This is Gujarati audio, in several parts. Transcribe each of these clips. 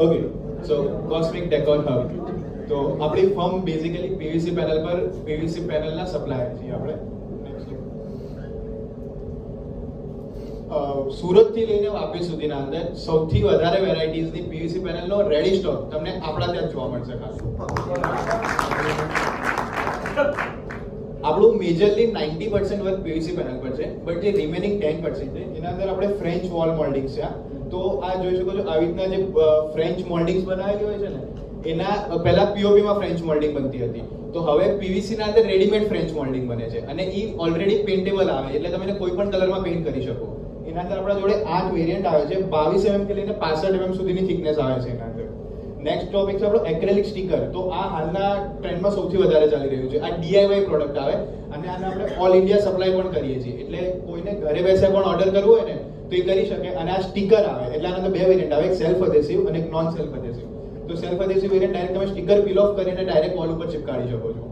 ઓકે, સો કોસ્મિક ડેકોર હબ. તો આપણી ફર્મ બેઝિકલી પીવીસી પેનલ પર પીવીસી પેનલના સપ્લાયર છીએ આપણે. સુરત થી લઈને વાપી સુધીના અંદર સૌથી વધારે વેરાયટીઝની પીવીસી પેનલનો રેડી સ્ટોક તમને આપણા ત્યાં જોવા મળશે. આપણું મેજરલી 90% વર્ક પીવીસી પેનલ પર છે, બટ જે રિમેનિંગ 10% છે એના અંદર આપણે ફ્રેન્ચ વોલ મોલ્ડિંગ્સ છે. તો આ જોઈ શકો છો, આવી રીતના જે ફ્રેન્ચ મોલ્ડિંગ્સ બનાવેલી હોય છે ને, એના પહેલા પીઓપી માં ફ્રેન્ચ મોલ્ડિંગ બનતી હતી, તો હવે પીવીસી ના અંદર રેડીમેડ ફ્રેન્ચ મોલ્ડિંગ બને છે અને એ ઓલરેડી પેન્ટેબલ આવે, એટલે તમે કોઈ પણ કલરમાં પેઇન્ટ કરી શકો. એના અંદર આપણા જોડે 8 વેરિયન્ટ આવે છે, 22 mm થી લઈને 65 mm સુધીની થિકનેસ આવે છે એના અંદર. નેક્સ્ટ ટોપિક છે આપણો એક્રેલિક સ્ટીકર. તો આ હાલના ટ્રેન્ડમાં સૌથી વધારે ચાલી રહ્યું છે. આ ડીઆઈવાય પ્રોડક્ટ આવે અને આને આપણે ઓલ ઇન્ડિયા સપ્લાય પણ કરીએ છીએ, એટલે કોઈને ઘરે બેસે પણ ઓર્ડર કરવો હોય ને તો એ કરી શકે. અને આ સ્ટીકર આવે એટલે આના અંદર 2 વેરિયન્ટ આવે, એક સેલ્ફ અધેસિવ અને એક નોન સેલ્ફ અધેસિવ. તો સેલ્ફ અધેસિવ વેરિયન્ટ ડાયરેક્ટ તમે સ્ટીકર પીલ ઓફ કરીને ડાયરેક્ટ વોલ ઉપર ચિપકાવી શકો છો.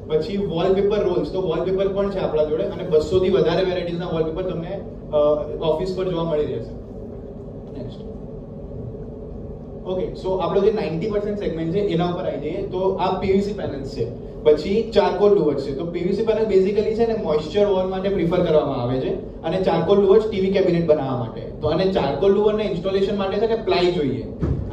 પછી વોલપેપર રોલ્સ, તો વોલપેપર પણ છે આપણા જોડે અને 200 થી વધારે વેરાયટીઝના વોલપેપર તમને ઓફિસ પર જોવા મળી રહેશે. નેક્સ્ટ ઓકે, સો આપણો જે 90% સેગમેન્ટ છે એના ઉપર આવી જઈએ તો આ પીવીસી પેનલ્સ છે. પછી ચારકોલ લુવર્સ છે. તો પીવીસી પેનલ બેઝિકલી છે ને મોઇસ્ચર વોલ માટે પ્રિફર કરવામાં આવે છે અને ચારકોલ લુવર્સ ટીવી કેબિનેટ બનાવવા માટે. તો અને ચારકોલ લુવરના ઇન્સ્ટોલેશન માટે છે ને પ્લાય જોઈએ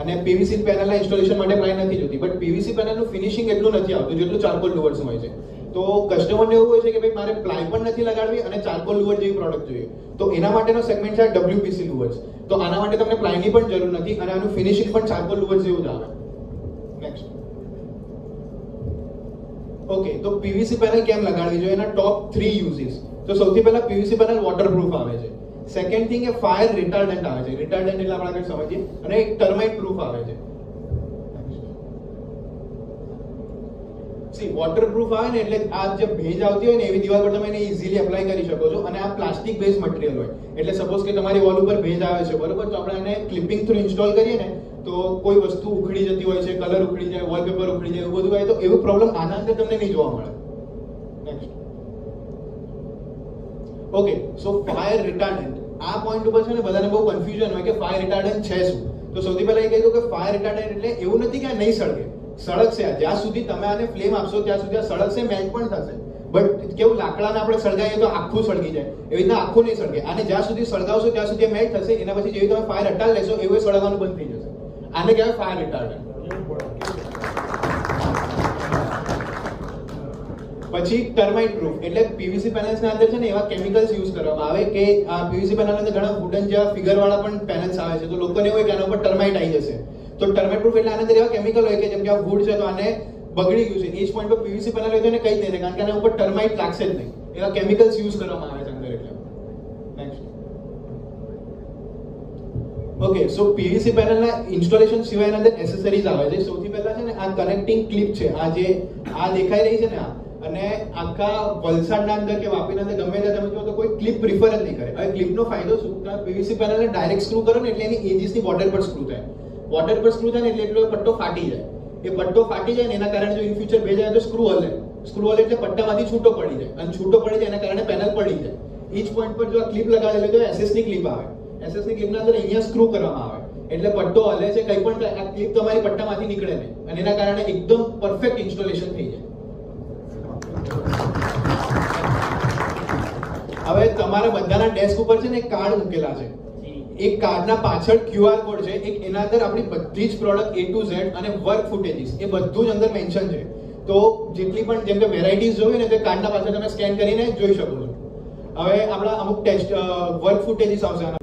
અને પીવીસી પેનલના ઇન્સ્ટોલેશન માટે પ્લાય નથી જોતી, બટ પીવીસી પેનલનું ફિનિશિંગ એટલું નથી આવતું જેટલું ચારકોલ લુવર્સ હોય છે. તો કસ્ટમરને એવું હોય છે કે ભાઈ મારે પ્લાય પણ નથી લગાડવી અને ચારકોલ લુવર જેવી પ્રોડક્ટ જોઈએ, તો એના માટેનો સેગમેન્ટ છે ડબ્લ્યુપીસી લુવર્સ. તો આના માટે તમને પ્લાયની પણ જરૂર નથી અને આનું ફિનિશિંગ પણ ચારકોલ લુવર જેવું જ આવે. નેક્સ્ટ ઓકે, તો પીવીસી પેનલ કેમ લગાડવી જોઈએ, એના ટોપ 3 યુઝીસ. તો સૌથી પહેલા પીવીસી પેનલ વોટરપ્રૂફ આવે છે. સેકન્ડ થિંગ એ ફાયર રિટાર્ડન્ટ આવે છે. રિટાર્ડન્ટ એટલે આપણે આગળ સમજીએ. અને એક ટર્માઇટ પ્રૂફ આવે છે. સી વોટરપ્રૂફ આવે ને એટલે આ જે ભેજ આવતી હોય ને એવી દિવાલ પર તમે એને ઈઝીલી એપ્લાય કરી શકો છો. અને આ પ્લાસ્ટિક બેઝ મટીરિયલ હોય એટલે સપોઝ કે તમારી વોલ ઉપર ભેજ આવે છે, બરોબર, તો આપણે એને ક્લિપિંગ થ્રુ ઇન્સ્ટોલ કરીએ ને તો કોઈ વસ્તુ ઉખડી જતી હોય છે, કલર ઉખડી જાય, વોલપેપર ઉખડી જાય, એવું બધું હોય તો એવું પ્રોબ્લેમ આના અંદર તમને નહીં જોવા મળે. નેક્સ્ટ ઓકે, સો ફાયર રિટાર્ડન્ટ. આ પોઈન્ટ ઉપર છે ને બધાને બહુ કન્ફ્યુઝન હોય કે ફાયર રિટાર્ડન્ટ છે શું. તો સૌથી પહેલા એ કહી દઉં કે ફાયર રિટાર્ડન્ટ એટલે એવું નથી કે આ નહીં સળગે, સળગશે. જ્યાં સુધી તમે આને ફ્લેમ આપશો ત્યાં સુધી આ સળગશે, મેચ પણ થશે. બટ કેવું લાકડાને આપણે સળગાવીએ તો આખું સળગી જાય, એવી રીતના આખું નહીં સળગે. આને જ્યાં સુધી સળગાવશો ત્યાં સુધી મેચ થશે, એના પછી જેવી તમે ફાયર હટાવી લેશો એવું સળગવાનું બંધ થઈ જશે. આને કહેવાય ફાયર રિટાર્ડન્ટ. પછી ટર્માઇટ પ્રૂફ એટલે પીવીસી પેનલ્સના અંદર છે ને એવા કેમિકલ્સ યુઝ કરવામાં આવે કે આ પીવીસી પેનલ અંદર ઘણા વુડન જેવા ફિગર વાળા પણ પેનલ્સ આવે છે, તો લોકોને એવું હોય કે આના ઉપર ટર્માઇટ આવી જશે. તો ટર્માઇટ પ્રૂફ એટલે આના અંદર એવા કેમિકલ હોય કે જેમ કે આ વુડ છે તો આને બગડી ગયું છે, એ જ પોઈન્ટ પર પીવીસી પેનલ હોય તો એને કઈ જ નહીં, કારણ કે આના ઉપર ટર્માઇટ લાગશે જ નહીં. એવા કેમિકલ્સ યુઝ કરવામાં આવે છે અંદર એટલે. નેક્સ્ટ ઓકે, સો પીવીસી પેનલના ઇન્સ્ટોલેશન સિવાયના અંદર એસેસરીઝ આવે છે. સૌથી પહેલા છે ને આ કનેક્ટિંગ ક્લિપ છે, આ જે આ દેખાઈ રહી છે ને આ, અને આખા વલસાડના અંદર કે વાપીના અંદર ગમે ત્યાં તમે જો તો કોઈ ક્લિપ પ્રિફર જ નહીં કરે. હવે ક્લિપનો ફાયદો શું, કે પીવીસી પેનલને ડાયરેક્ટ સ્ક્રૂ કરો ને એટલે એની એજીસની બોર્ડર પર સ્ક્રૂ થાય. બોર્ડર પર સ્ક્રૂ થાય ને એટલે એટલો પટ્ટો ફાટી જાય. એ પટ્ટો ફાટી જાય ને એના કારણે જો ઇન ફ્યુચર ભેજ આવે તો સ્ક્રૂ હલે. સ્ક્રૂ હલે એટલે પટ્ટામાંથી છૂટો પડી જાય, અને છૂટો પડી જાય એના કારણે પેનલ પડી જાય. ઈચ પોઈન્ટ પર જો આ ક્લિપ લગાડેલી તો એસએસની ક્લિપ આવે. એસએસની ક્લિપના અંદર અહીંયા સ્ક્રૂ કરવામાં આવે એટલે પટ્ટો હલે છે, કંઈ પણ આ ક્લિપ તમારી પટ્ટામાંથી નીકળે નહીં અને એના કારણે એકદમ પરફેક્ટ ઇન્સ્ટોલેશન થઈ જાય. હવે તમારા બધાના ડેસ્ક ઉપર છે ને એક કાર્ડ મૂકેલા છે. એક કાર્ડના પાછળ QR કોડ છે, એક એના અંદર આપણી બધી જ પ્રોડક્ટ A to Z અને વર્ક ફૂટેજીસ એ બધું જ અંદર મેન્શન છે. તો જેટલી પણ જેમ કે વેરાયટીઝ જોવી ને તે કાર્ડના પાછળ તમે સ્કેન કરીને જોઈ શકો છો. હવે આપણા અમુક ટેસ્ટ વર્ક ફૂટેજીસ આવશે આના.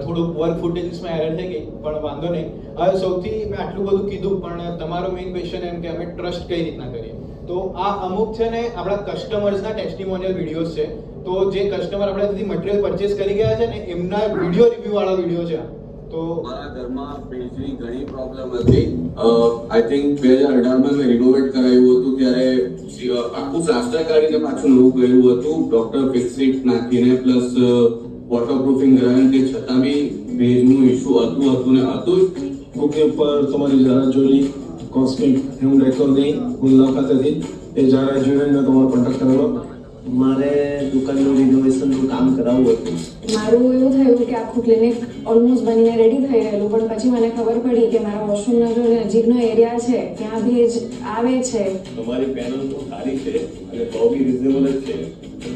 થોડુંક વર્ક ફૂટેજીસમાં એરર થઈ ગઈ પણ વાંધો નહીં. હવે સૌથી મેં આટલું બધું કીધું પણ તમારો મેઇન ક્વેશ્ચન એમ કે અમે ટ્રસ્ટ કઈ રીતના કરીએ. તો આ અમુક છે ને આપણા કસ્ટમર્સના ટેસ્ટિમોનિયલ વિડીયોઝ છે. તો જે કસ્ટમર આપણાથી મટીરિયલ પરચેસ કરી ગયા છે ને એમના વિડીયો રિવ્યુ વાળા વિડીયો છે. તો મારા ઘરમાં પેજની ઘણી પ્રોબ્લેમ હતી. આઈ થિંક 2018માં મેં રિનોવેટ કરાવ્યું હતું ત્યારે આખું પ્લાસ્ટર કાઢીને પાછું નવું કર્યું હતું ડોક્ટર ફિક્સિટ નાખીને પ્લસ વોટરપ્રૂફિંગ કરાવ્યું. તે છતાં બી ભેજનું ઇશ્યુ હતું ને હતું જ. ઓકે ઉપર તમારી જાહેરાત જોઈ કોસ્મિક હેમ ડેકોરની મુલાકાતેથી એ જાહેરાત જોઈને મેં તમારો કોન્ટેક્ટ કરેલો. મારે દુકાનનું રિનોવેશનનું કામ કરાવવું હતું. મારું એવું થયું કે આખું ક્લિનિક ઓલમોસ્ટ બનીને રેડી થઈ ગયેલું, પણ પછી મને ખબર પડી કે મારા વોશરૂમનો જો નજીકનો એરિયા છે ત્યાં ભેજ આવે છે. તમારી પેનલ તો સારી છે અને ભાવ બી રિઝનેબલ જ છે.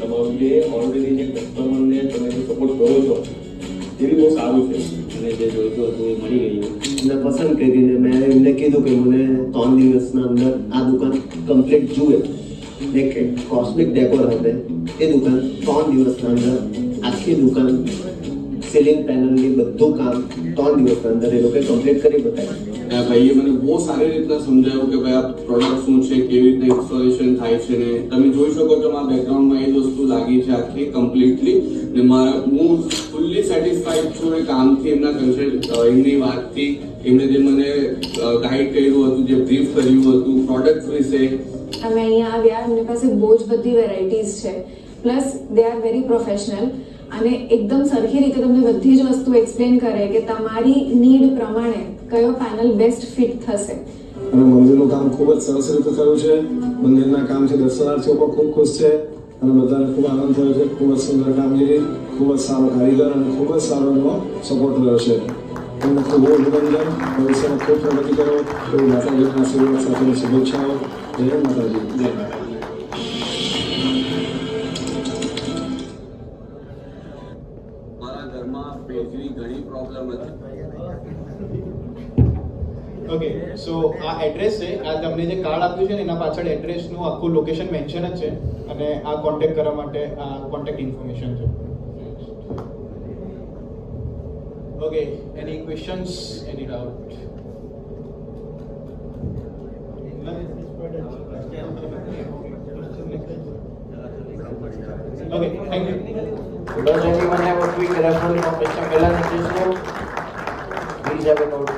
તમારું જે ઓલરેડી જે કસ્ટમરને તમે સપોર્ટ કરો છો એ બી બહુ સારું છે અને જે જોઈતું હતું એ મળી ગયું. મેં પસંદ કરીને મેં એમને કીધું કે મને 3 દિવસના અંદર આ દુકાન કમ્પ્લીટ જુએ. એક કોસ્મિક ડેકોર હશે એ દુકાન 3 દિવસના અંદર આખી દુકાન સીલિંગ પેનલની બધું કામ 3 દિવસના અંદર એ લોકોએ કમ્પ્લીટ કરી બતાવ્યું. ત્યાં ભાઈએ મને બહુ સારી રીતના સમજાવ્યું કે ભાઈ આ પ્રોડક્ટ શું છે, કેવી રીતે ઇન્સ્ટોલેશન થાય છે ને તમે જોઈ શકો છો મારા બેકગ્રાઉન્ડમાં એ જ વસ્તુ લાગી છે આખી કમ્પ્લીટલી. ને હું ફૂલ્લી સેટિસ્ફાઈડ છું એ કામથી, એમના એમની વાતથી. એમને જે મને ગાઈડ કર્યું હતું, જે બ્રીફ કર્યું હતું પ્રોડક્ટ વિશે. અમે અહીંયા આવ્યા, એમની પાસે બહુ જ બધી વેરાયટીઝ છે, plus they are very professional અને એકદમ સરખી રીતે તમને બધી જ વસ્તુ એક્સપ્લેન કરે કે તમારી નીડ પ્રમાણે કયો પેનલ બેસ્ટ ફિટ થશે. અને મંદિરનું કામ ખૂબ જ સરસ રીતે થયું છે. મંદિરના કામથી દર્શનાર્થીઓ પણ ખૂબ ખુશ છે અને બધાને ખૂબ આનંદ થયો છે. ખૂબ જ સુંદર કામગીરી, ખૂબ જ સારો કારીગર અને ખૂબ જ સારો એનો સપોર્ટ રહ્યો છે. એમને ખૂબ અભિનંદન. ભવિષ્યમાં ખૂબ પ્રગતિ કરો એવી માતાજીના આશીર્વાદ સાથેની શુભેચ્છાઓ. જય માતાજી. જય માતાજી. મારા ઘરમાં પેજની ઘણી પ્રોબ્લેમ હતી. ઓકે, સો આ એડ્રેસ છે, આ તમને જે કાર્ડ આપ્યું છે ને એના પાછળ એડ્રેસનું આખું લોકેશન મેન્શન જ છે અને આ કોન્ટેક્ટ કરવા માટે આ કોન્ટેક્ટ ઇન્ફોર્મેશન છે. Okay, any questions, any doubt? Okay, thank you. Does anyone have a quick referral of Mr. Milan Krishna? Please have a note.